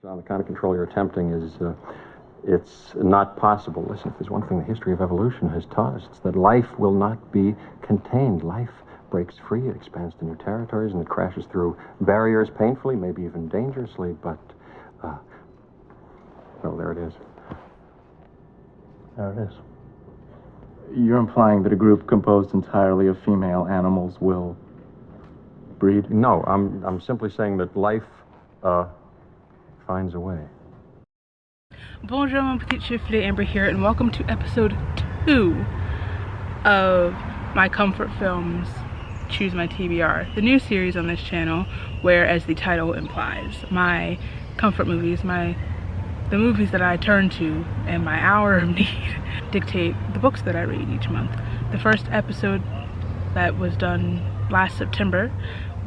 on the kind of control you're attempting is, it's not possible. Listen, if there's one thing the history of evolution has taught us, it's that life will not be contained. Life breaks free, it expands to new territories, and it crashes through barriers painfully, maybe even dangerously, but, well, there it is. There it is. You're implying that a group composed entirely of female animals will breed? No, I'm simply saying that life, finds a way. Bonjour, mon petit chifle, Amber here, and welcome to episode 2 of my comfort films, Choose My TBR, the new series on this channel where, as the title implies, my comfort movies, the movies that I turn to in my hour of need dictate the books that I read each month. The first episode that was done last September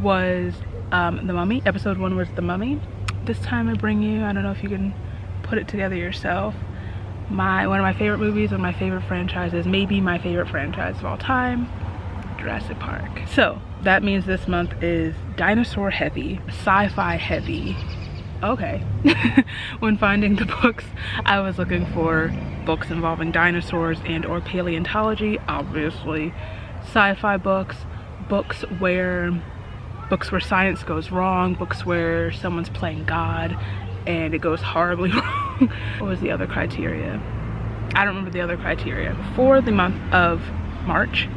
was The Mummy. Episode 1 was The Mummy. This time I bring you, I don't know if you can put it together yourself, one of my favorite movies, one of my favorite franchises, maybe my favorite franchise of all time, Jurassic Park. So that means this month is dinosaur heavy, sci-fi heavy. Okay. When finding the books, I was looking for books involving dinosaurs and or paleontology, obviously. Sci-fi books, books where science goes wrong, books where someone's playing God and it goes horribly wrong. What was the other criteria? I don't remember the other criteria. For the month of March,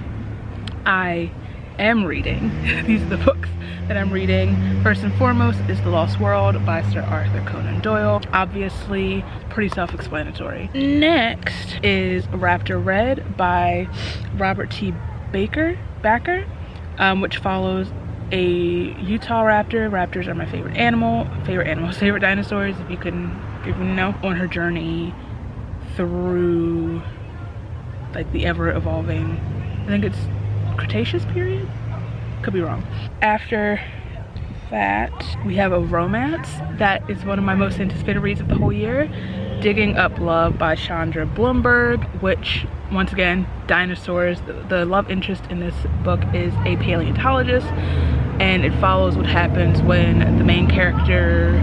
I am reading, these are the books that I'm reading. First and foremost is The Lost World by Sir Arthur Conan Doyle. Obviously, pretty self-explanatory. Next is Raptor Red by Robert T. Baker, which follows a Utah raptor. Raptors are my favorite dinosaurs, if you know, on her journey through like the ever-evolving, I think it's Cretaceous period? Could be wrong. After that, we have a romance that is one of my most anticipated reads of the whole year, Digging Up Love by Chandra Bloomberg, which, once again, dinosaurs. The love interest in this book is a paleontologist, and it follows what happens when the main character's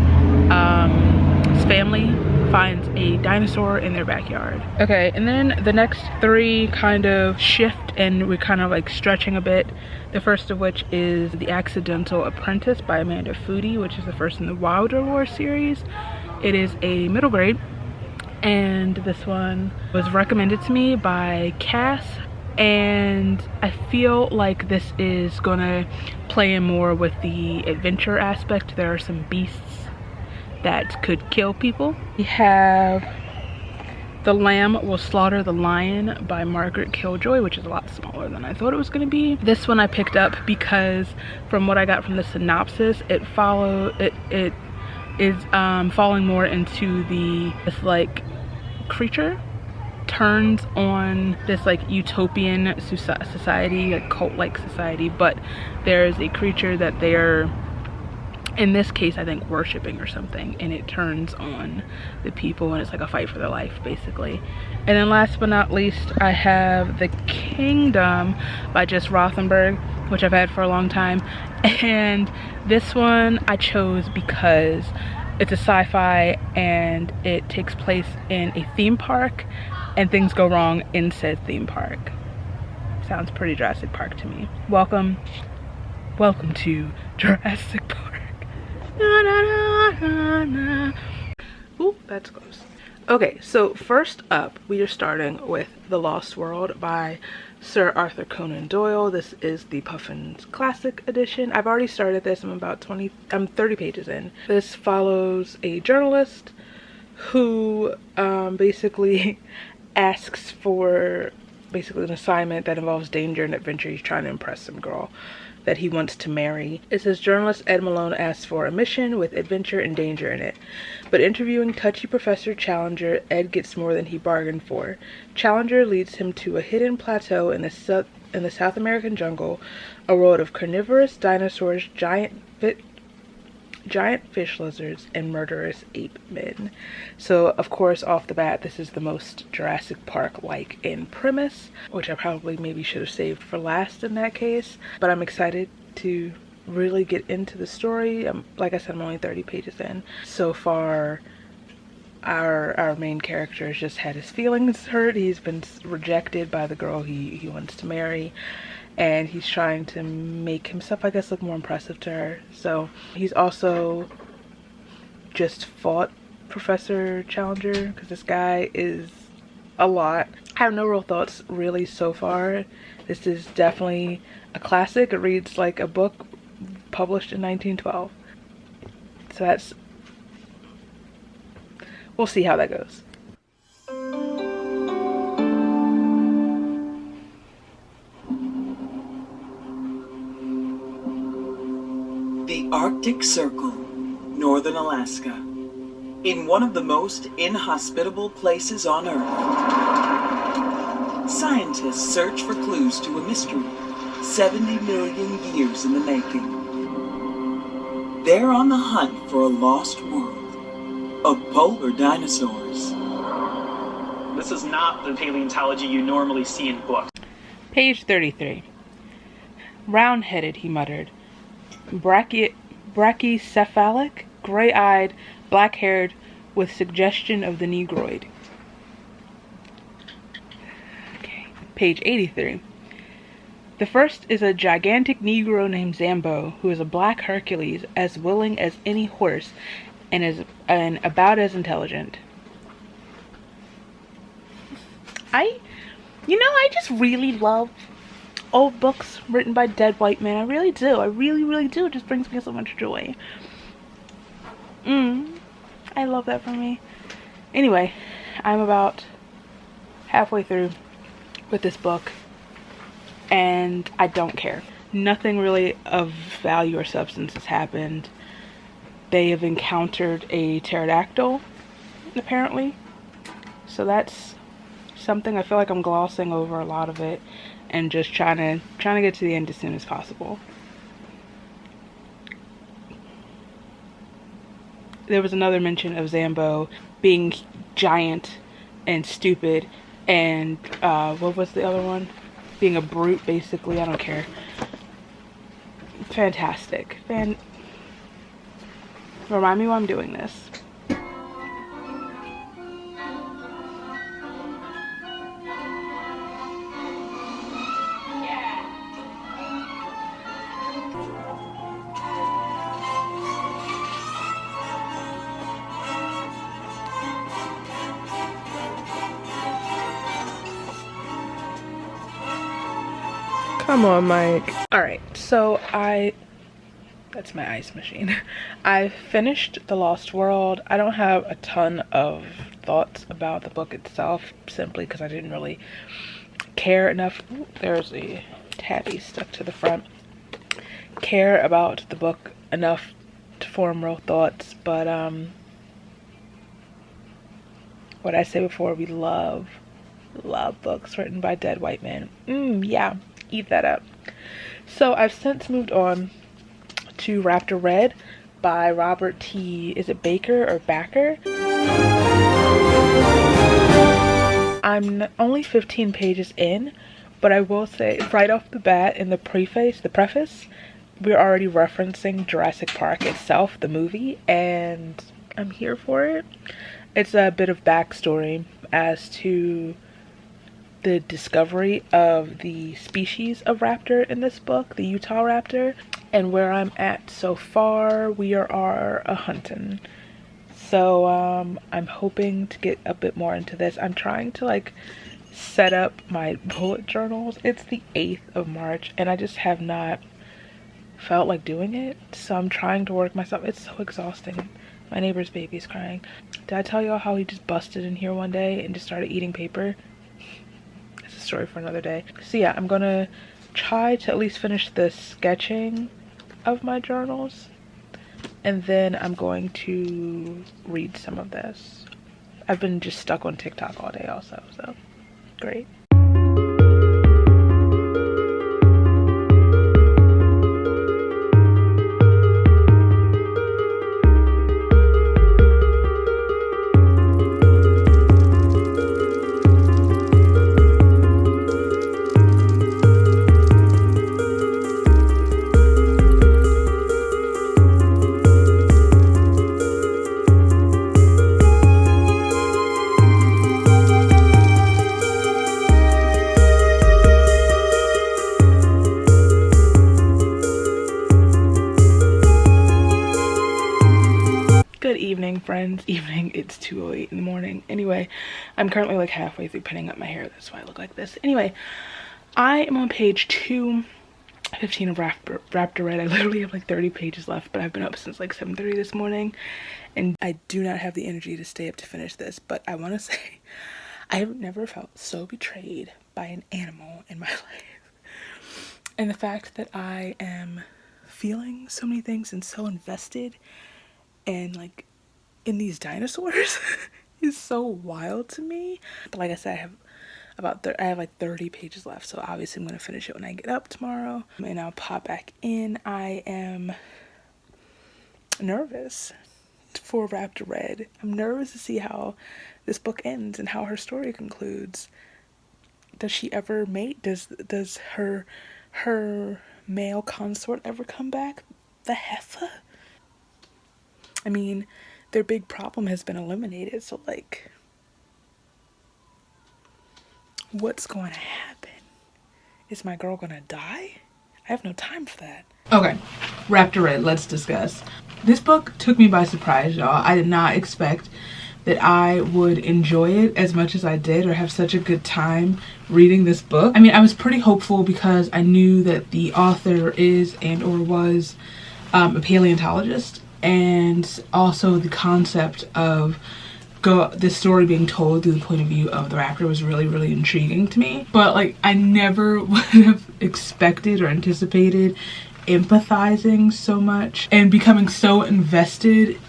family finds a dinosaur in their backyard. Okay, and then the next 3 kind of shift and we're kind of like stretching a bit. The first of which is The Accidental Apprentice by Amanda Foody, which is the first in the Wilder War series. It is a middle grade, and this one was recommended to me by Cass, and I feel like this is gonna play in more with the adventure aspect. There are some beasts that could kill people. We have The Lamb Will Slaughter the Lion by Margaret Kiljoy, which is a lot smaller than I thought it was going to be. This one I picked up because from what I got from the synopsis, it is falling more into this like creature turns on this like utopian society, like cult-like society, but there's a creature that they're, in this case, I think worshipping or something, and it turns on the people, and it's like a fight for their life, basically. And then last but not least, I have The Kingdom by Jess Rothenberg, which I've had for a long time. And this one I chose because it's a sci-fi and it takes place in a theme park, and things go wrong in said theme park. Sounds pretty Jurassic Park to me. Welcome to Jurassic Park. Ooh, that's close. Okay, so first up, we are starting with The Lost World by Sir Arthur Conan Doyle. This is the Puffins Classic Edition. I've already started this. I'm 30 pages in. This follows a journalist who basically asks for an assignment that involves danger and adventure. He's trying to impress some girl that he wants to marry. It says journalist Ed Malone asks for a mission with adventure and danger in it. But interviewing touchy Professor Challenger, Ed gets more than he bargained for. Challenger leads him to a hidden plateau in the South American jungle, a world of carnivorous dinosaurs, giant fish lizards, and murderous ape men. So of course, off the bat, this is the most Jurassic Park like in premise, which I probably maybe should have saved for last in that case, but I'm excited to really get into the story. Like I said, I'm only 30 pages in. So far, our main character has just had his feelings hurt. He's been rejected by the girl he wants to marry, and he's trying to make himself, I guess, look more impressive to her. So he's also just fought Professor Challenger, because this guy is a lot. I have no real thoughts really so far. This is definitely a classic. It reads like a book published in 1912. So that's, we'll see how that goes. The Arctic Circle, Northern Alaska, in one of the most inhospitable places on Earth. Scientists search for clues to a mystery 70 million years in the making. They're on the hunt for a lost world of polar dinosaurs. This is not the paleontology you normally see in books. Page 33. Round-headed, he muttered. Brachycephalic, gray-eyed, black-haired, with suggestion of the Negroid. Okay. Page 83. The first is a gigantic Negro named Zambo, who is a black Hercules, as willing as any horse, and about as intelligent. I just really love old books written by dead white men. I really do. I really, really do. It just brings me so much joy. I love that for me. Anyway, I'm about halfway through with this book, and I don't care. Nothing really of value or substance has happened. They have encountered a pterodactyl, apparently. So that's something. I feel like I'm glossing over a lot of it and just trying to get to the end as soon as possible. There was another mention of Zambo being giant and stupid, and what was the other one? Being a brute, basically. I don't care. Fantastic. Remind me why I'm doing this. Come on, Mike. Alright, so that's my ice machine. I finished The Lost World. I don't have a ton of thoughts about the book itself, simply because I didn't really care enough. Ooh, there's a tabby stuck to the front. Care about the book enough to form real thoughts, but what I said before, we love books written by dead white men. Yeah. Eat that up. So I've since moved on to Raptor Red by Robert T. Is it Baker or Backer? I'm only 15 pages in, but I will say right off the bat in the preface, we're already referencing Jurassic Park itself, the movie, and I'm here for it. It's a bit of backstory as to the discovery of the species of raptor in this book, the Utah raptor, and where I'm at so far. We are a hunting. So I'm hoping to get a bit more into this. I'm trying to like set up my bullet journals. It's the 8th of March and I just have not felt like doing it. So I'm trying to work myself. It's so exhausting. My neighbor's baby's crying. Did I tell y'all how he just busted in here one day and just started eating paper? Story for another day. So yeah, I'm gonna try to at least finish the sketching of my journals, and then I'm going to read some of this. I've been just stuck on TikTok all day also, so great. morning, friends. Evening, it's too late in the morning. Anyway, I'm currently like halfway through pinning up my hair. That's why I look like this. Anyway, I am on page 215 of Raptor Red. I literally have like 30 pages left, but I've been up since like 7:30 this morning, and I do not have the energy to stay up to finish this. But I want to say, I have never felt so betrayed by an animal in my life. And the fact that I am feeling so many things and so invested and like in these dinosaurs is so wild to me. But like I said, I have like 30 pages left, so obviously I'm gonna finish it when I get up tomorrow and I'll pop back in. I am nervous for Raptor Red. I'm nervous to see how this book ends and how her story concludes. Does she ever mate? Does her male consort ever come back? The heifer? I mean, their big problem has been eliminated, so like, what's going to happen? Is my girl gonna die? I have no time for that. Okay, Raptor Red, let's discuss. This book took me by surprise, y'all. I did not expect that I would enjoy it as much as I did or have such a good time reading this book. I mean, I was pretty hopeful because I knew that the author is and or was a paleontologist, and also the concept of this story being told through the point of view of the raptor was really, really intriguing to me. But like, I never would have expected or anticipated empathizing so much and becoming so invested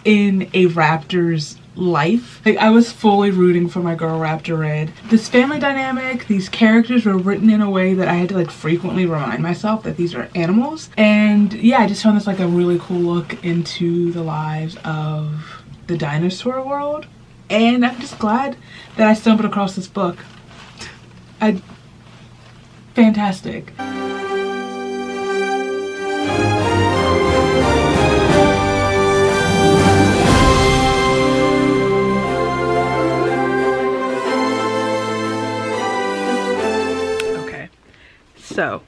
in a raptor's life. Like, I was fully rooting for my girl Raptor Red. This family dynamic, these characters were written in a way that I had to like frequently remind myself that these are animals. And yeah, I just found this like a really cool look into the lives of the dinosaur world. And I'm just glad that I stumbled across this book. Fantastic. So,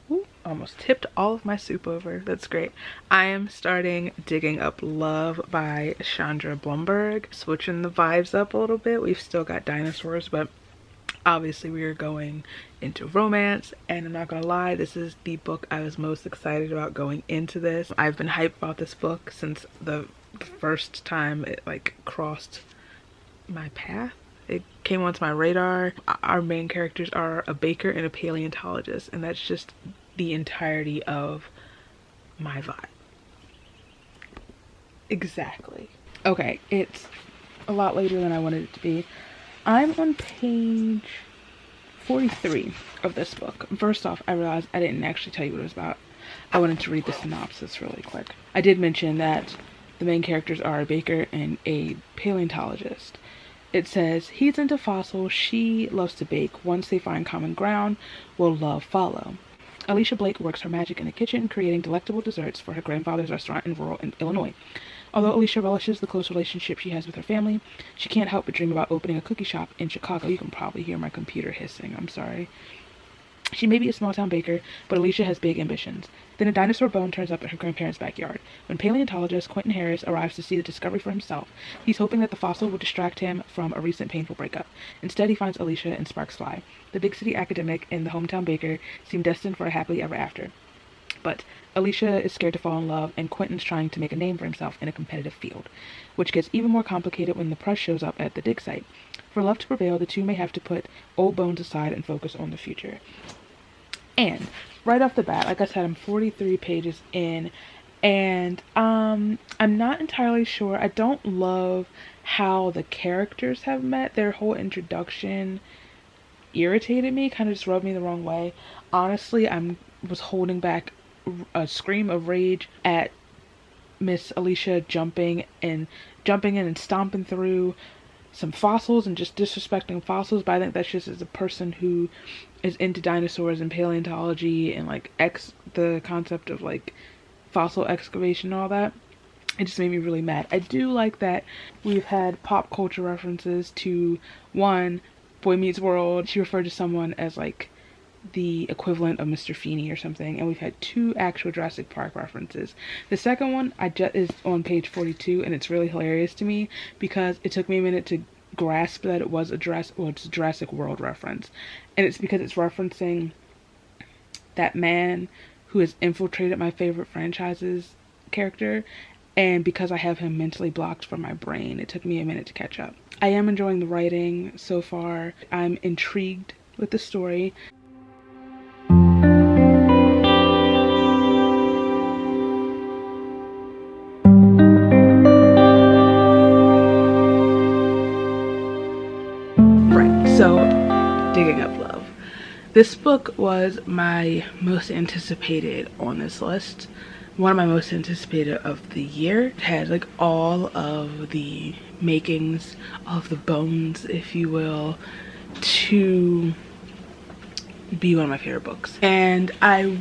almost tipped all of my soup over. That's great. I am starting Digging Up Love by Chandra Bloomberg. Switching the vibes up a little bit. We've still got dinosaurs, but obviously we are going into romance. And I'm not gonna lie, this is the book I was most excited about going into this. I've been hyped about this book since the first time it like crossed my path. It came onto my radar. Our main characters are a baker and a paleontologist, and that's just the entirety of my vibe. Exactly. Okay, it's a lot later than I wanted it to be. I'm on page 43 of this book. First off, I realized I didn't actually tell you what it was about. I wanted to read the synopsis really quick. I did mention that the main characters are a baker and a paleontologist. It says, he's into fossils, she loves to bake. Once they find common ground, will love follow. Alicia Blake works her magic in the kitchen, creating delectable desserts for her grandfather's restaurant in rural Illinois. Although Alicia relishes the close relationship she has with her family, she can't help but dream about opening a cookie shop in Chicago. You can probably hear my computer hissing, I'm sorry. She may be a small-town baker, but Alicia has big ambitions. Then a dinosaur bone turns up at her grandparents' backyard. When paleontologist Quentin Harris arrives to see the discovery for himself, he's hoping that the fossil will distract him from a recent painful breakup. Instead, he finds Alicia and sparks fly. The big-city academic and the hometown baker seem destined for a happily ever after. But Alicia is scared to fall in love, and Quentin's trying to make a name for himself in a competitive field, which gets even more complicated when the press shows up at the dig site. For love to prevail, the two may have to put old bones aside and focus on the future. And right off the bat, like I said, I'm 43 pages in, and I'm not entirely sure. I don't love how the characters have met. Their whole introduction irritated me, kind of just rubbed me the wrong way. Honestly, I was holding back a scream of rage at Miss Alicia jumping in and stomping through some fossils and just disrespecting fossils, but I think that's just as a person who is into dinosaurs and paleontology and like the concept of like fossil excavation and all that. It just made me really mad. I do like that we've had pop culture references to one, Boy Meets World. She referred to someone as like the equivalent of Mr. Feeney or something, and we've had 2 actual Jurassic Park references. The second one is on page 42, and it's really hilarious to me because it took me a minute to grasp that it was a Jurassic World reference, and it's because it's referencing that man who has infiltrated my favorite franchise's character, and because I have him mentally blocked from my brain, it took me a minute to catch up. I am enjoying the writing so far. I'm intrigued with the story. So, Digging Up Love. This book was my most anticipated on this list. One of my most anticipated of the year. It had like all of the makings, all of the bones, if you will, to be one of my favorite books. And I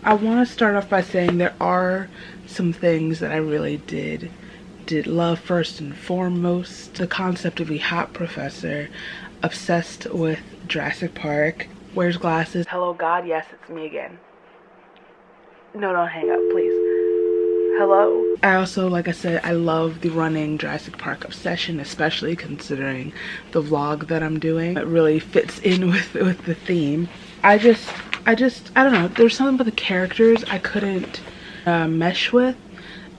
want to start off by saying there are some things that I really did love. First and foremost, the concept of a hot professor obsessed with Jurassic Park, wears glasses. Hello God, yes, it's me again. No, don't hang up, please. Hello. I also, like I said, I love the running Jurassic Park obsession, especially considering the vlog that I'm doing. It really fits in with the theme. I don't know, there's something about the characters I couldn't mesh with.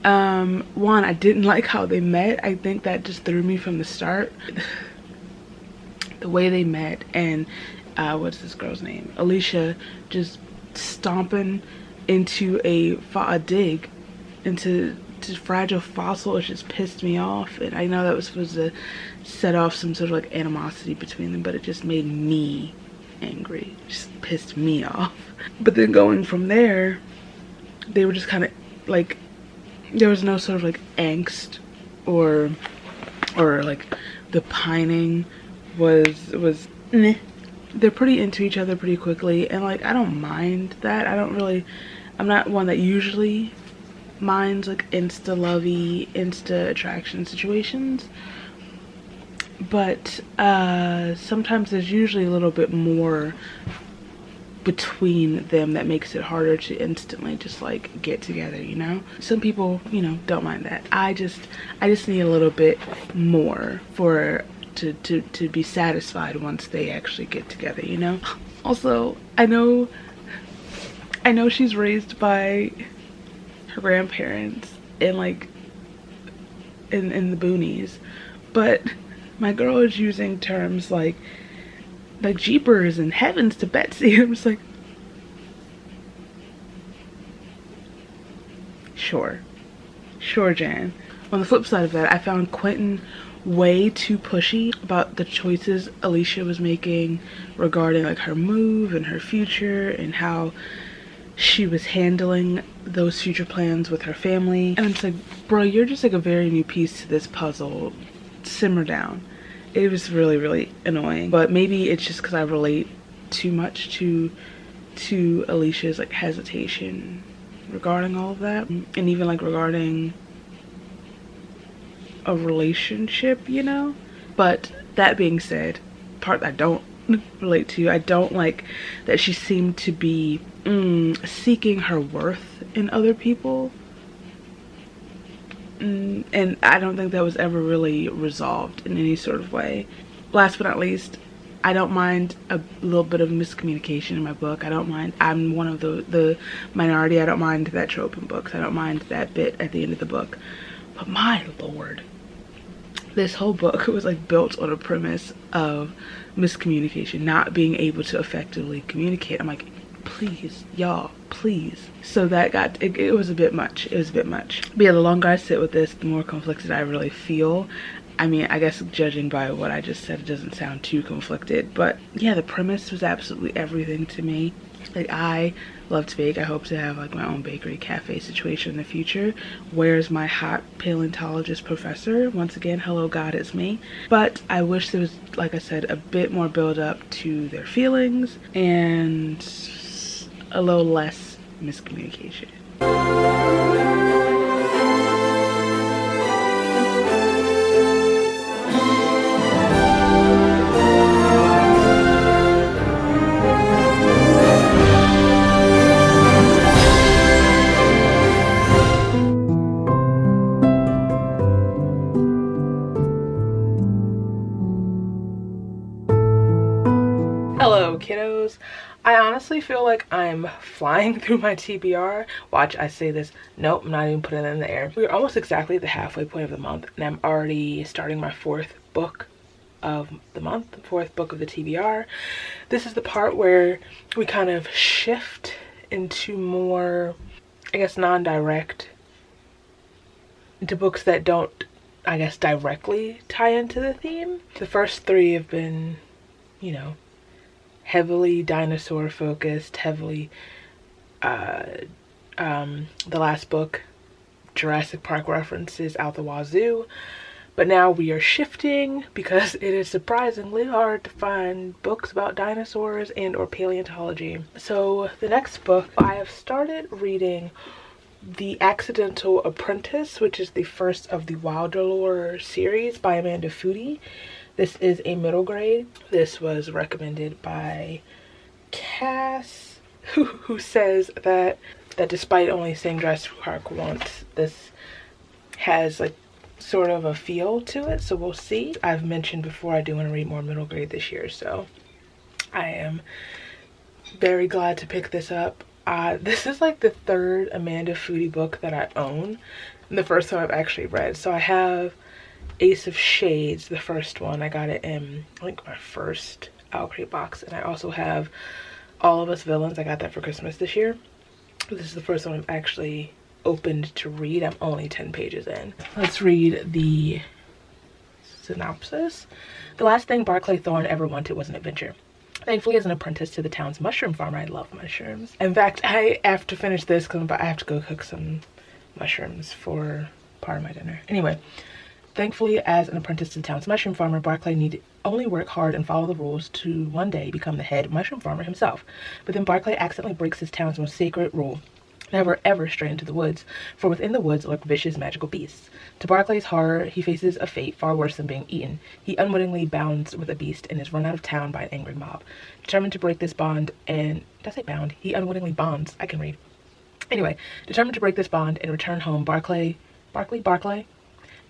One, I didn't like how they met. I think that just threw me from the start. The way they met, and what's this girl's name? Alicia just stomping into a dig into Fragile Fossil. It just pissed me off, and I know that was supposed to set off some sort of like animosity between them, but it just made me angry. It just pissed me off. But then going from there, they were just kind of like, there was no sort of like angst or like the pining was meh. They're pretty into each other pretty quickly, and like I don't mind that. I'm not one that usually minds like insta lovey, insta attraction situations, but sometimes there's usually a little bit more between them that makes it harder to instantly just like get together, you know? Some people, you know, don't mind that. I just need a little bit more for to be satisfied once they actually get together, you know? Also, I know she's raised by her grandparents and like in the boonies, but my girl is using terms like jeepers and heavens to Betsy. I'm just like, sure Jan. On the flip side of that, I found Quentin way too pushy about the choices Alicia was making regarding like her move and her future and how she was handling those future plans with her family. And I'm just like, bro, you're just like a very new piece to this puzzle. Simmer down. It was really, really annoying. But maybe it's just because I relate too much to Alicia's like hesitation regarding all of that, and even like regarding a relationship, you know? But that being said, part I don't relate to, I don't like that she seemed to be seeking her worth in other people, and I don't think that was ever really resolved in any sort of way. Last but not least, I don't mind a little bit of miscommunication in my book. I don't mind. I'm one of the minority. I don't mind that trope in books. I don't mind that bit at the end of the book. But my lord, this whole book was like built on a premise of miscommunication, not being able to effectively communicate. I'm like, please, y'all, please. So that got, it was a bit much. It was a bit much. But yeah, the longer I sit with this, the more conflicted I really feel. I mean, I guess judging by what I just said, it doesn't sound too conflicted. But yeah, the premise was absolutely everything to me. Like, I love to bake. I hope to have like my own bakery cafe situation in the future. Where's my hot paleontologist professor? Once again, hello God, it's me. But I wish there was, like I said, a bit more build up to their feelings and a little less miscommunication. Hello kiddos. I honestly feel like I'm flying through my TBR. Watch, I say this. Nope, I'm not even putting it in the air. We're almost exactly at the halfway point of the month, and I'm already starting my fourth book of the month, the fourth book of the TBR. This is the part where we kind of shift into more, I guess, non-direct, into books that don't, I guess, directly tie into the theme. The first three have been, you know, heavily dinosaur focused, heavily the last book, Jurassic Park references out the wazoo. But now we are shifting because it is surprisingly hard to find books about dinosaurs and or paleontology. So the next book, I have started reading The Accidental Apprentice, which is the first of the Wilder series by Amanda Foody. This is a middle grade. This was recommended by Cass, who says that despite only saying Jurassic Park once, this has like sort of a feel to it, so we'll see. I've mentioned before I do want to read more middle grade this year, so I am very glad to pick this up. This is like the third Amanda Foody book that I own, and the first one I've actually read. So I have Ace of Shades, the first one. I got it in, I think, my first Outcrate box, and I also have All of Us Villains. I got that for Christmas this year. This is the first one I've actually opened to read. I'm only 10 pages in. Let's read the synopsis. The last thing Barclay Thorne ever wanted was an adventure. Thankfully, as an apprentice to the town's mushroom farmer, I love mushrooms. In fact, I have to finish this because I have to go cook some mushrooms for part of my dinner. Anyway, thankfully, as an apprentice to the town's mushroom farmer, Barclay need only work hard and follow the rules to one day become the head mushroom farmer himself. But then Barclay accidentally breaks his town's most sacred rule: never ever stray into the woods, for within the woods lurk vicious magical beasts. To Barclay's horror, he faces a fate far worse than being eaten. He unwittingly bonds with a beast and is run out of town by an angry mob. Determined to break this bond and... Did I say bound? He unwittingly bonds. I can read. Anyway, determined to break this bond and return home, Barclay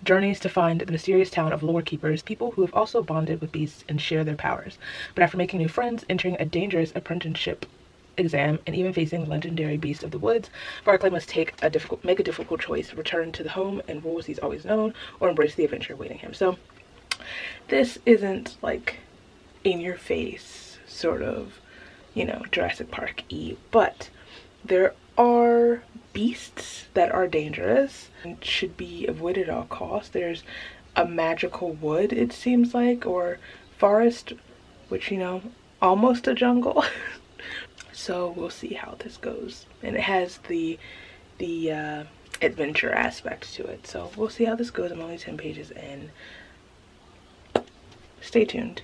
journeys to find the mysterious town of lore keepers, people who have also bonded with beasts and share their powers. But after making new friends, entering a dangerous apprenticeship exam, and even facing the legendary beast of the woods, Barclay must make a difficult choice: return to the home and rules he's always known, or embrace the adventure awaiting him. So this isn't like in your face sort of, you know, Jurassic Park-y, but there are beasts that are dangerous and should be avoided at all costs. There's a magical wood, it seems like, or forest, which, you know, almost a jungle. So we'll see how this goes. And it has the adventure aspect to it. So we'll see how this goes. I'm only 10 pages in. Stay tuned.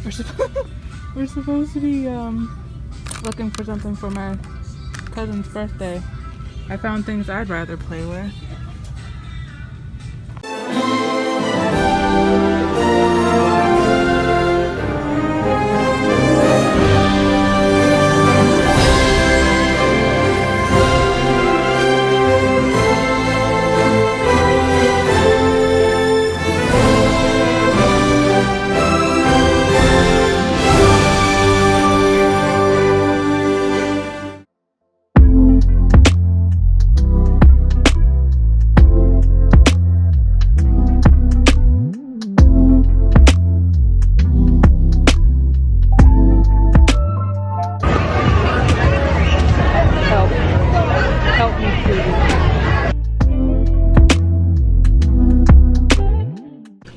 We're supposed to be looking for something for my cousin's birthday. I found things I'd rather play with.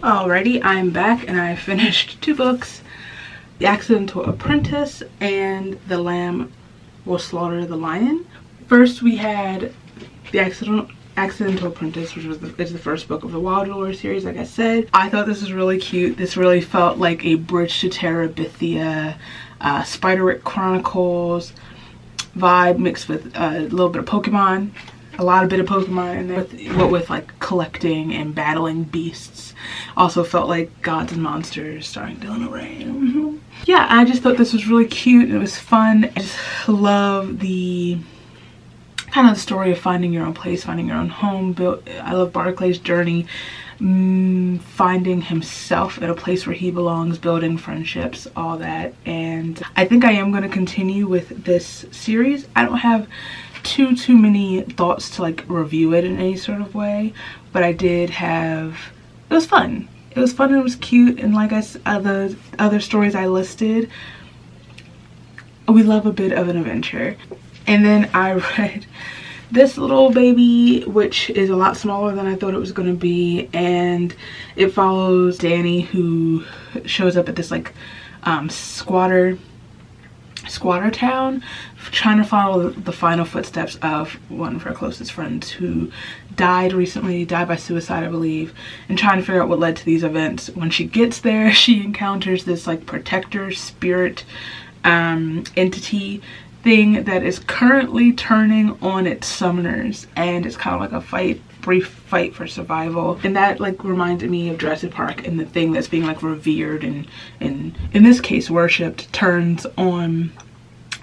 Alrighty, I'm back and I finished 2 books, The Accidental Apprentice and The Lamb Will Slaughter the Lion. First we had The Accidental Apprentice, which is the first book of the Wilder series, like I said. I thought this was really cute. This really felt like a bridge to Terabithia, Spiderwick Chronicles vibe mixed with a little bit of Pokemon. A bit of Pokemon in there with like collecting and battling beasts. Also felt like Gods and Monsters starring Dylan O'Rain. Yeah, I just thought this was really cute. It was fun. I just love the kind of the story of finding your own place, finding your own home. I love Barclay's journey, finding himself at a place where he belongs, building friendships, all that. And I think I am going to continue with this series. I don't have too many thoughts to like review it in any sort of way, but I did have, it was fun. It was fun and it was cute, and like the other stories I listed, we love a bit of an adventure. And then I read this little baby, which is a lot smaller than I thought it was going to be, and it follows Danny, who shows up at this like squatter town, trying to follow the final footsteps of one of her closest friends who died by suicide, I believe, and trying to figure out what led to these events. When she gets there, she encounters this like protector spirit entity thing that is currently turning on its summoners, and it's kind of like a brief fight for survival. And that like reminded me of Jurassic Park, and the thing that's being like revered and in this case worshipped turns on,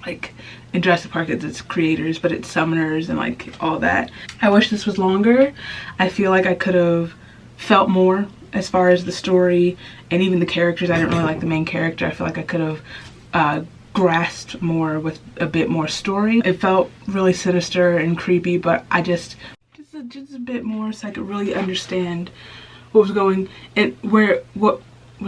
like in Jurassic Park it's its creators, but it's summoners and like all that. I wish this was longer. I feel like I could have felt more as far as the story and even the characters. I didn't really like the main character. I feel like I could have grasped more with a bit more story. It felt really sinister and creepy, but I just a bit more so I could really understand what was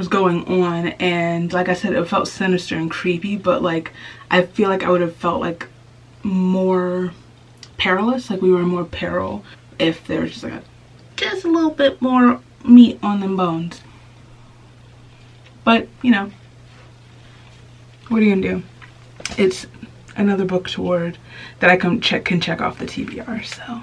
going on. And like I said, it felt sinister and creepy, but like I feel like I would have felt like more perilous, like we were in more peril if there was just like just a little bit more meat on them bones. But you know, what are you gonna do? It's another book toward that I can check off the TBR. So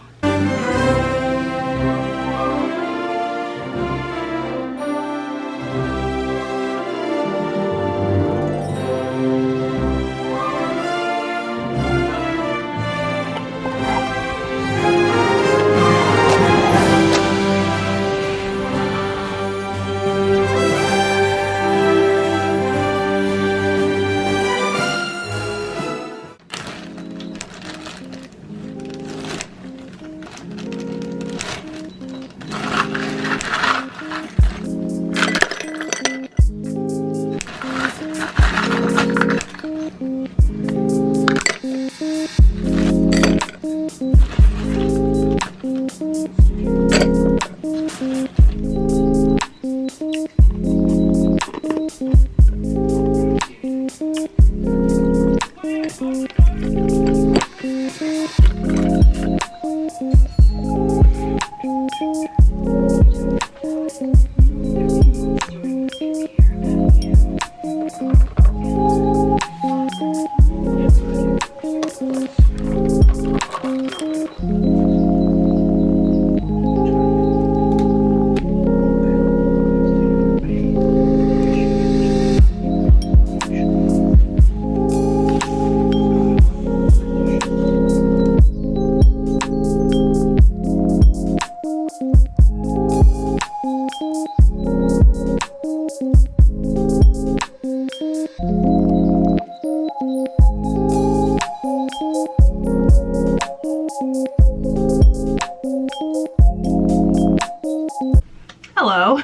Hello.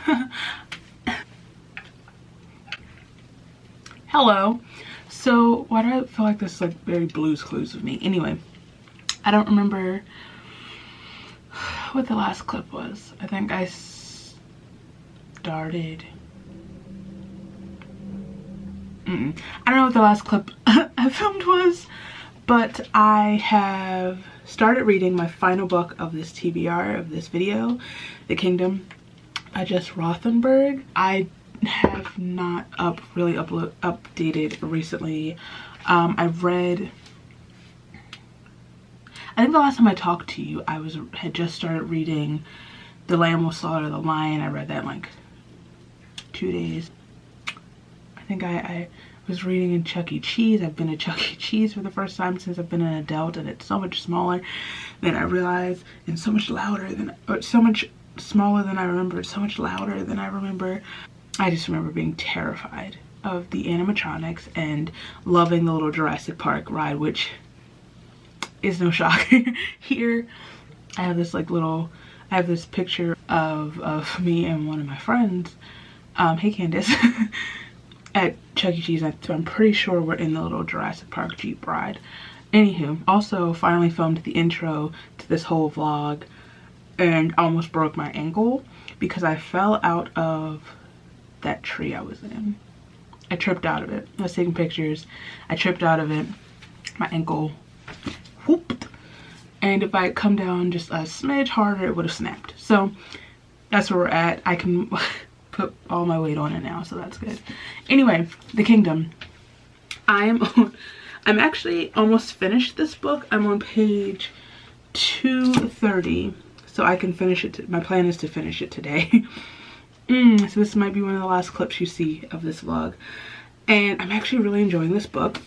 Hello. So why do I feel like this is like very Blue's Clues of me? Anyway, I don't remember what the last clip was. I think I started. I don't know what the last clip I filmed was, but I have started reading my final book of this TBR, of this video, The Kingdom by Jess Rothenberg. I have not updated recently. I think the last time I talked to you, I had just started reading The Lamb Will Slaughter the Lion. I read that in like 2 days. I think I was reading in Chuck E. Cheese. I've been at Chuck E. Cheese for the first time since I've been an adult, and it's so much smaller than I realized, and so much louder than, or so much smaller than I remember, so much louder than I remember. I just remember being terrified of the animatronics and loving the little Jurassic Park ride, which is no shock. Here I have this like little, I have this picture of me and one of my friends, hey Candace, at Chuck E. Cheese. I'm pretty sure we're in the little Jurassic Park Jeep ride. Anywho, also finally filmed the intro to this whole vlog and almost broke my ankle because I fell out of that tree I was in. I tripped out of it. I was taking pictures. I tripped out of it. My ankle whooped. And if I had come down just a smidge harder, it would have snapped. So that's where we're at. I can put all my weight on it now, so that's good. Anyway, The Kingdom. I'm actually almost finished this book. I'm on page 230. So I can finish it. My plan is to finish it today. So this might be one of the last clips you see of this vlog. And I'm actually really enjoying this book,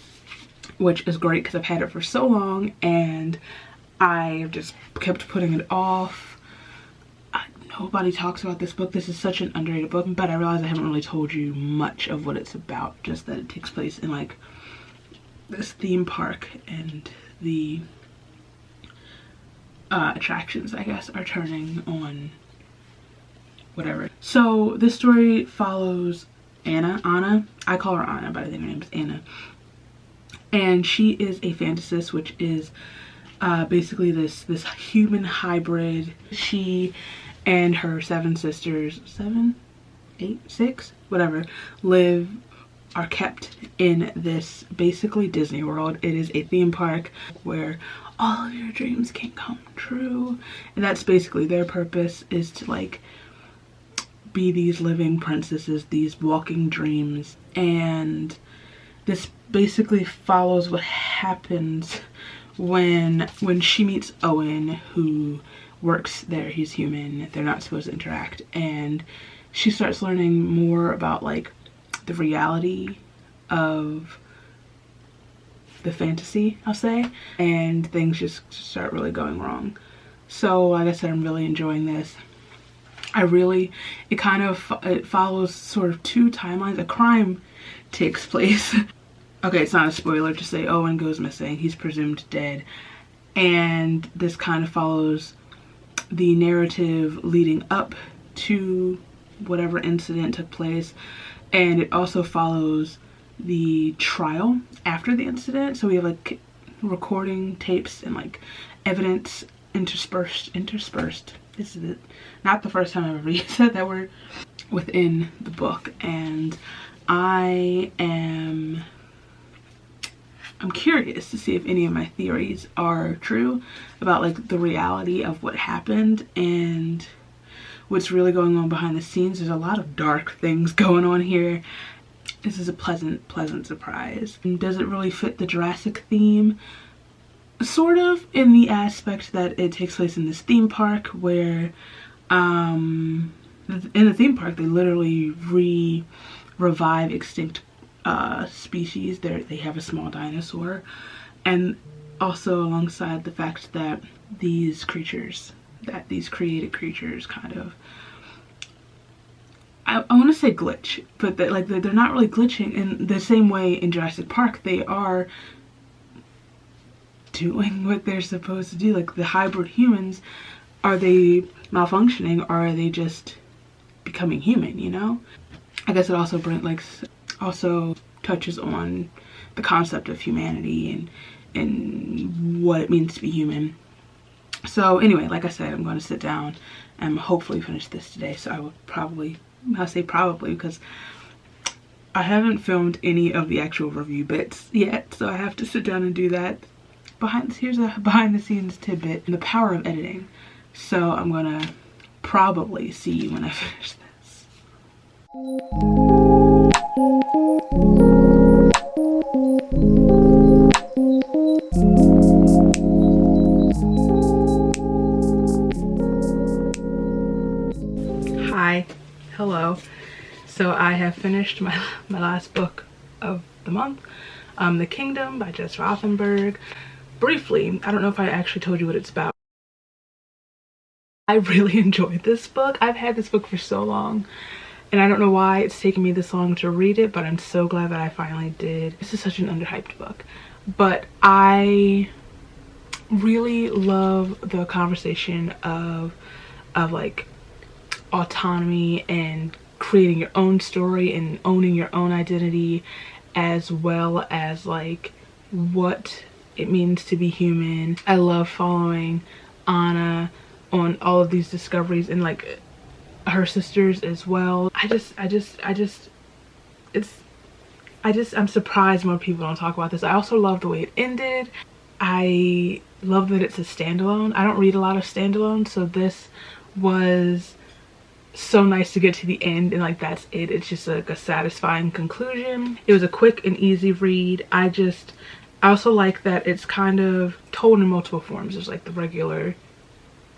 which is great because I've had it for so long and I just kept putting it off. Nobody talks about this book. This is such an underrated book, but I realize I haven't really told you much of what it's about, just that it takes place in like this theme park and the attractions, I guess, are turning on whatever. So this story follows Anna. I call her Anna, but I think her name is Anna. And she is a fantasist, which is basically this human hybrid. She and her 7 sisters, 7, 8, 6, whatever, are kept in this basically Disney World. It is a theme park where all of your dreams can come true. And that's basically their purpose, is to like be these living princesses, these walking dreams. And this basically follows what happens when she meets Owen, who works there. He's human. They're not supposed to interact. And she starts learning more about like the reality of the fantasy, I'll say, and things just start really going wrong. So like I said, I'm really enjoying this. It follows sort of 2 timelines. A crime takes place. Okay, it's not a spoiler to say Owen goes missing. He's presumed dead. And this kind of follows the narrative leading up to whatever incident took place. And it also follows the trial after the incident. So we have like recording tapes and like evidence interspersed. This is not the first time I've ever said that word within the book. And I'm curious to see if any of my theories are true about like the reality of what happened and what's really going on behind the scenes. There's a lot of dark things going on here. This is a pleasant surprise. And does it really fit the Jurassic theme? Sort of, in the aspect that it takes place in this theme park where in the theme park they literally revive extinct species. They have a small dinosaur, and also alongside the fact that these created creatures kind of, I want to say glitch, but they're not really glitching in the same way in Jurassic Park. They are doing what they're supposed to do. Like the hybrid humans, are they malfunctioning or are they just becoming human, you know? I guess it also also touches on the concept of humanity and what it means to be human. So anyway, like I said, I'm going to sit down and hopefully finish this today. So I will I say probably because I haven't filmed any of the actual review bits yet, so I have to sit down and do that. Here's a behind the scenes tidbit, the power of editing. So I'm gonna probably see you when I finish this. Hi, hello. So I have finished my last book of the month, The Kingdom by Jess Rothenberg. Briefly, I don't know if I actually told you what it's about. I really enjoyed this book. I've had this book for so long, and I don't know why it's taken me this long to read it, but I'm so glad that I finally did. This is such an underhyped book, but I really love the conversation of like autonomy and creating your own story and owning your own identity, as well as like what it means to be human. I love following Anna on all of these discoveries and like her sisters as well. I'm surprised more people don't talk about this. I also love the way it ended. I love that it's a standalone. I don't read a lot of standalones, so this was so nice to get to the end and like that's it. It's just like a satisfying conclusion. It was a quick and easy read. I also like that it's kind of told in multiple forms. There's like the regular,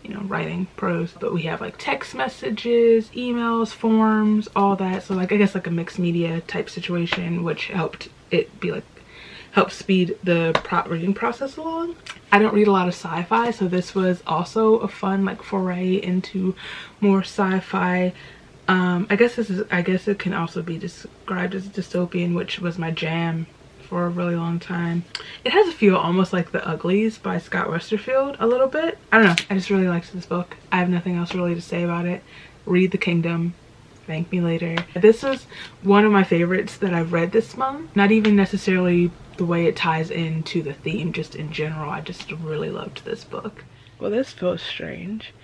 you know, writing, prose, but we have like text messages, emails, forms, all that. So like I guess like a mixed media type situation, which helped speed the reading process along. I don't read a lot of sci-fi, so this was also a fun like foray into more sci-fi. I guess it can also be described as dystopian, which was my jam for a really long time. It has a feel almost like The Uglies by Scott Westerfield a little bit. I don't know, I just really liked this book. I have nothing else really to say about it. Read The Kingdom. Thank me later. This is one of my favorites that I've read this month. Not even necessarily the way it ties into the theme, just in general. I just really loved this book. Well, this feels strange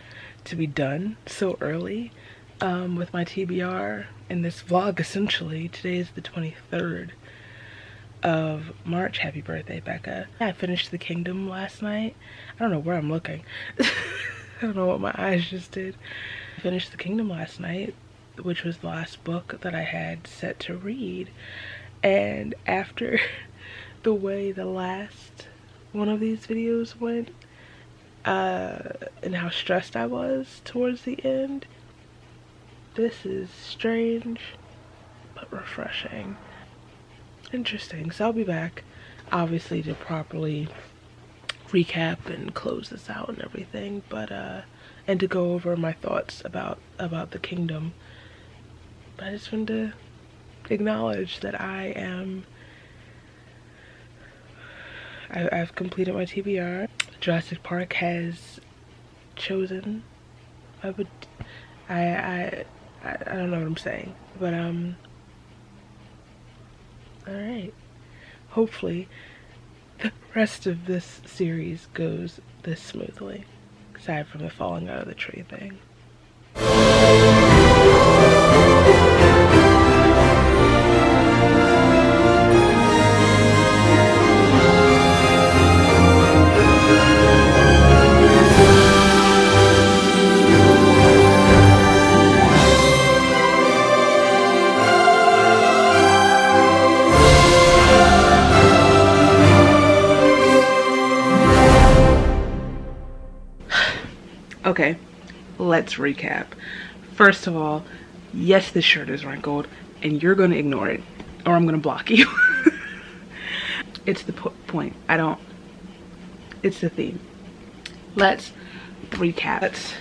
to be done so early with my TBR in this vlog essentially. Today is the 23rd of March. Happy birthday, Becca. I finished The Kingdom last night. I don't know where I'm looking. I don't know what my eyes just did. I finished The Kingdom last night, which was the last book that I had set to read. And after the way the last one of these videos went, and how stressed I was towards the end, this is strange but refreshing. Interesting. So I'll be back obviously to properly recap and close this out and everything, but and to go over my thoughts about The Kingdom. But I just wanted to acknowledge that I've completed my TBR. Jurassic Park has chosen. I don't know what I'm saying, but alright. Hopefully the rest of this series goes this smoothly, aside from the falling out of the tree thing. Okay, let's recap. First of all, yes, this shirt is wrinkled, and you're gonna ignore it, or I'm gonna block you. It's the point. It's the theme. Let's recap. Let's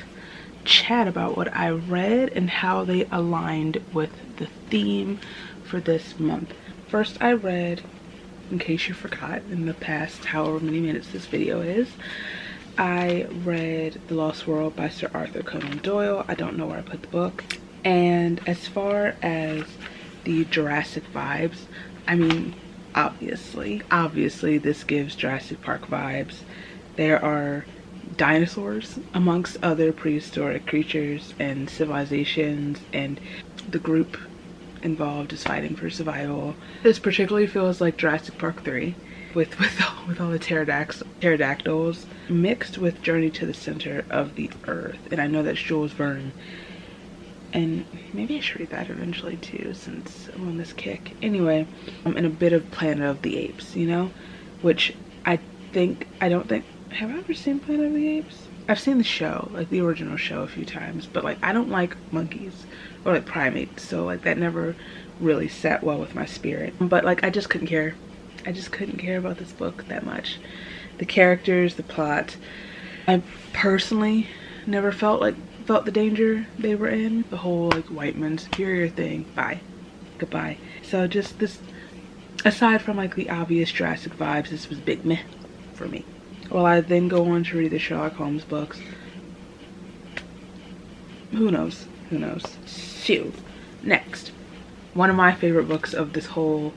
chat about what I read and how they aligned with the theme for this month. First, I read, in case you forgot, in the past however many minutes this video is, I read The Lost World by Sir Arthur Conan Doyle. I don't know where I put the book. And as far as the Jurassic vibes, I mean, obviously this gives Jurassic Park vibes. There are dinosaurs amongst other prehistoric creatures and civilizations, and the group involved is fighting for survival. This particularly feels like Jurassic Park 3 with all the pterodactyls mixed with Journey to the Center of the Earth. And I know that's Jules Verne, and maybe I should read that eventually too, since I'm on this kick. Anyway, and a bit of Planet of the Apes, you know, which I don't think, have I ever seen Planet of the Apes? I've seen the show, like the original show, a few times, but like I don't like monkeys or like primates, so like that never really sat well with my spirit. But like I just couldn't care. I just couldn't care about this book that much. The characters, the plot. I personally never felt the danger they were in. The whole like white man superior thing. Bye. Goodbye. So just this, aside from like the obvious Jurassic vibes, this was big meh for me. Well, I then go on to read the Sherlock Holmes books. Who knows? Who knows? Shoot. Next. One of my favorite books of this whole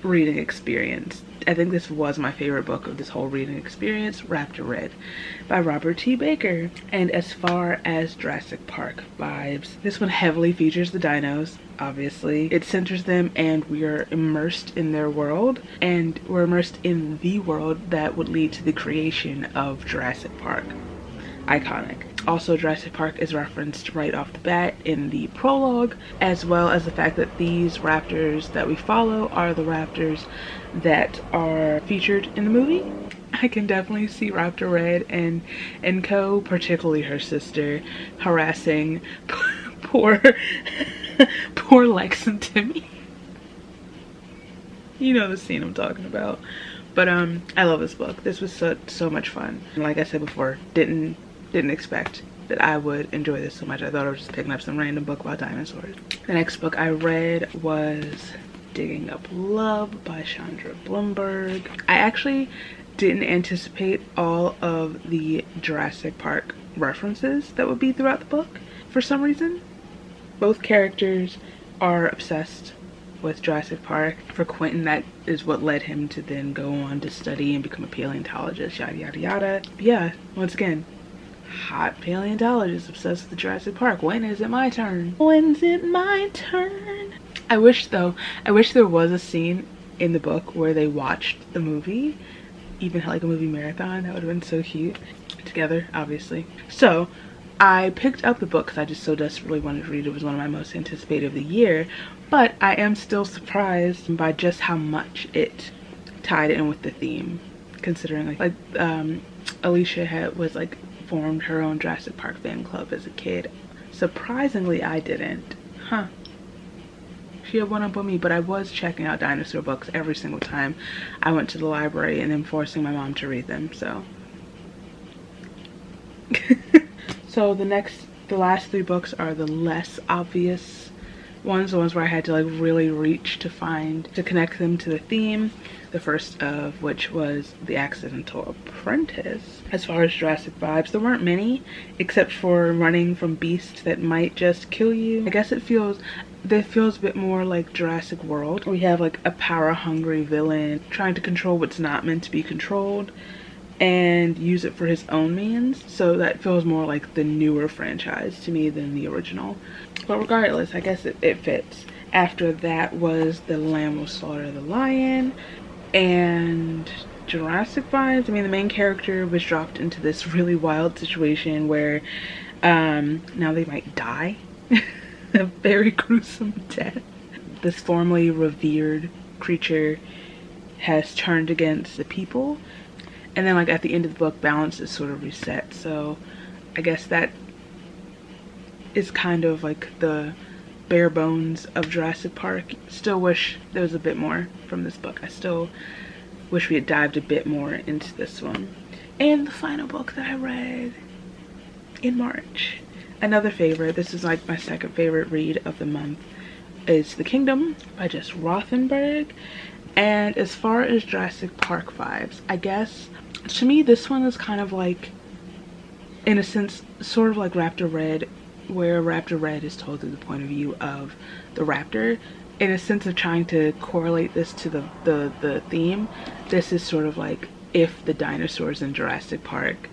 reading experience. I think this was my favorite book of this whole reading experience, Raptor Red by Robert T. Baker. And as far as Jurassic Park vibes, this one heavily features the dinos, obviously. It centers them, and we are immersed in their world, and we're immersed in the world that would lead to the creation of Jurassic Park. Iconic. Also, Jurassic Park is referenced right off the bat in the prologue, as well as the fact that these raptors that we follow are the raptors that are featured in the movie. I can definitely see Raptor Red and co, particularly her sister, harassing poor Lex and Timmy. You know the scene I'm talking about. But I love this book. This was so much fun. And like I said before, didn't expect that I would enjoy this so much. I thought I was just picking up some random book about dinosaurs. The next book I read was Digging Up Love by Chandra Bloomberg. I actually didn't anticipate all of the Jurassic Park references that would be throughout the book for some reason. Both characters are obsessed with Jurassic Park. For Quentin, that is what led him to then go on to study and become a paleontologist, yada yada yada. Yeah, once again, hot paleontologist obsessed with Jurassic Park. When is it my turn? When's it my turn? I wish there was a scene in the book where they watched the movie, even like a movie marathon. That would have been so cute. Together, obviously. So I picked up the book because I just so desperately wanted to read it. It was one of my most anticipated of the year, but I am still surprised by just how much it tied in with the theme, considering like Alicia was like formed her own Jurassic Park fan club as a kid. Surprisingly, I didn't. Huh. She had one up on me, but I was checking out dinosaur books every single time I went to the library and then forcing my mom to read them, so. So the last three books are the less obvious ones, the ones where I had to like really reach to connect them to the theme. The first of which was The Accidental Apprentice. As far as Jurassic vibes, there weren't many, except for running from beasts that might just kill you. I guess that feels a bit more like Jurassic World. We have like a power-hungry villain trying to control what's not meant to be controlled and use it for his own means. So that feels more like the newer franchise to me than the original. But regardless, I guess it fits. After that was The Lamb Will Slaughter the Lion. And Jurassic vibes, I mean, the main character was dropped into this really wild situation where now they might die. A very gruesome death. This formerly revered creature has turned against the people, and then like at the end of the book, balance is sort of reset. So I guess that is kind of like the bare bones of Jurassic Park. Still wish there was a bit more from this book. I still wish we had dived a bit more into this one. And the final book that I read in March. Another favorite, this is like my second favorite read of the month, is The Kingdom by Jess Rothenberg. And as far as Jurassic Park vibes, I guess to me this one is kind of like, in a sense, sort of like Raptor Red, where Raptor Red is told through the point of view of the raptor. In a sense of trying to correlate this to the theme, this is sort of like if the dinosaurs in Jurassic Park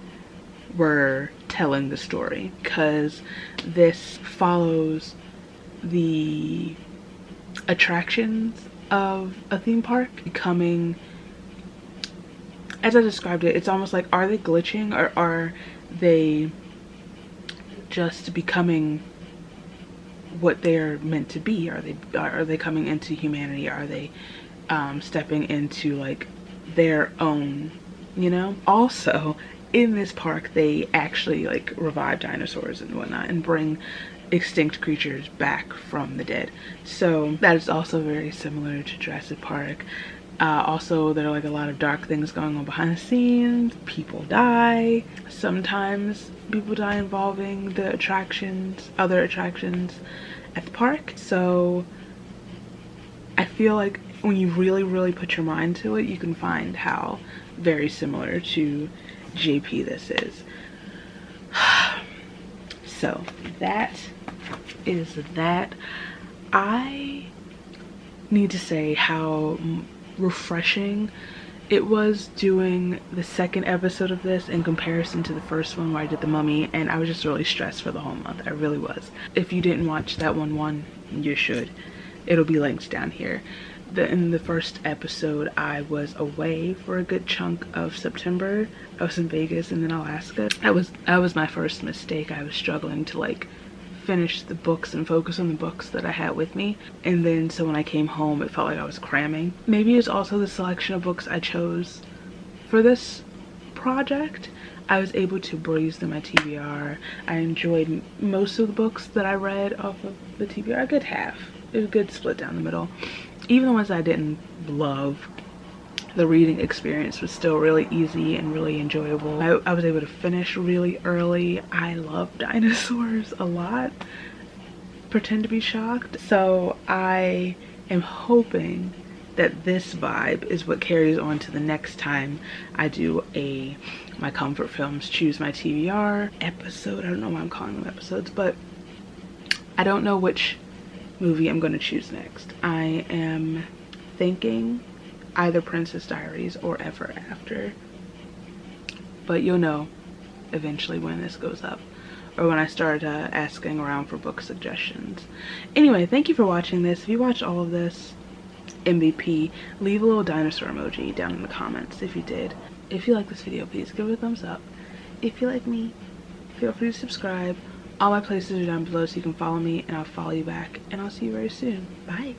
were telling the story, because this follows the attractions of a theme park becoming, as I described it, it's almost like, are they glitching or are they just becoming what they're meant to be? Are they coming into humanity? Are they stepping into like their own, you know? Also, in this park they actually like revive dinosaurs and whatnot and bring extinct creatures back from the dead, so that is also very similar to Jurassic Park. Also, there are like a lot of dark things going on behind the scenes. People die. Sometimes people die involving the attractions, other attractions at the park. So I feel like when you really put your mind to it, you can find how very similar to JP this is. So that is that. I need to say how refreshing it was doing the second episode of this in comparison to the first one where I did the mummy, and I was just really stressed for the whole month. I really was. If you didn't watch that one, you should. It'll be linked down here. In the first episode, I was away for a good chunk of September. I was in Vegas and then Alaska. That was my first mistake. I was struggling to like finish the books and focus on the books that I had with me, and then so when I came home it felt like I was cramming. Maybe it's also the selection of books I chose for this project. I was able to breeze through my TBR. I enjoyed most of the books that I read off of the TBR, a good half. It was a good split down the middle. Even the ones I didn't love, the reading experience was still really easy and really enjoyable. I was able to finish really early. I love dinosaurs a lot. Pretend to be shocked. So I am hoping that this vibe is what carries on to the next time I do my comfort films choose my TBR episode. I don't know why I'm calling them episodes, but I don't know which movie I'm going to choose next. I am thinking either Princess Diaries or Ever After, but you'll know eventually when this goes up or when I start asking around for book suggestions. Anyway, thank you for watching this. If you watched all of this, MVP, leave a little dinosaur emoji down in the comments if you did. If you like this video, please give it a thumbs up. If you like me, feel free to subscribe. All my places are down below so you can follow me and I'll follow you back, and I'll see you very soon. Bye.